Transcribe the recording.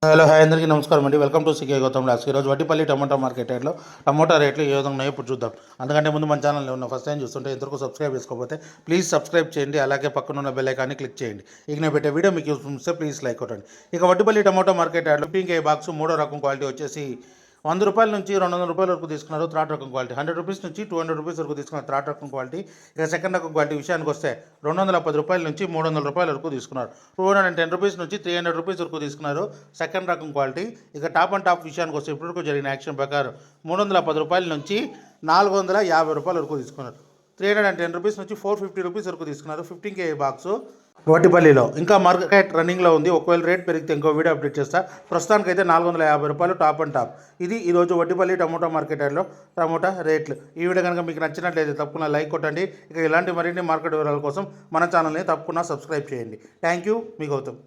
Hello hi అందరికీ నమస్కారం అండి. వెల్కమ్ టు సికే గౌతమ్ లాక్స్. ఈరోజు వడ్డిపల్లి టమాటా మార్కెట్ యార్డ్లో టమాటా రేట్లు ఏ విధంగా ఉన్నాయో ఇప్పుడు చూద్దాం. అందుకంటే ముందు మన ఛానల్లో ఉన్న ఫస్ట్ టైం చూస్తుంటే ఇంతవరకు సబ్స్క్రైబ్ చేసుకోకపోతే ప్లీజ్ సబ్స్క్రైబ్ చేయండి. అలాగే పక్కన ఉన్న బెల్ ఐకాన్ని క్లిక్ చేయండి. ఇక నేను పెట్టే వీడియో మీకు యూస్ఫుల్ ఇస్తే ప్లీజ్ లైక్ కొట్టండి. ఇక వడ్డిపల్లి టమాటా మార్కెట్ యార్డ్లో 15 బాక్స్ మూడో రకం క్వాలిటీ వచ్చేసి ₹100 నుంచి ₹200 వరకు తీసుకున్నారు థర్డ్ రకం క్వాలిటీ. ₹100 నుంచి ₹200 వరకు తీసుకున్నారు థర్డ్ రకం క్వాలిటీ. ఇక సెకండ్ రకం క్వాలిటీ విషయానికి వస్తే ₹210 నుంచి ₹300 వరకు తీసుకున్నారు. ₹210 నుంచి ₹300 వరకు తీసుకున్నారు సెకండ్ రకం క్వాలిటీ. ఇక టాప్ అండ్ టాప్ విషయానికి వస్తే ఇప్పటివరకు జరిగిన యాక్షన్ ప్రకారం ₹310 నుంచి ₹450 వరకు తీసుకున్నారు. ₹310 నుంచి ₹450 వరకు తీసుకున్నారు 15 బాక్సు వడ్డిపల్లిలో. ఇంకా మార్కెట్ రన్నింగ్లో ఉంది. ఒకవేళ రేట్ పెరిగితే ఇంకో వీడియో అప్డేట్ చేస్తా. ప్రస్తుతానికైతే ₹450 టాప్ అండ్ టాప్. ఇది ఈరోజు వడ్డిపల్లి టమోటా మార్కెట్ యార్డ్లో టమోటా రేట్లు. ఈ వీడియో కనుక మీకు నచ్చినట్లయితే తప్పకుండా లైక్ కొట్టండి. ఇక ఇలాంటి మరిన్ని మార్కెట్ వివరాల కోసం మన ఛానల్ని తప్పకుండా సబ్స్క్రైబ్ చేయండి. థ్యాంక్ యూ, మీ గౌతమ్.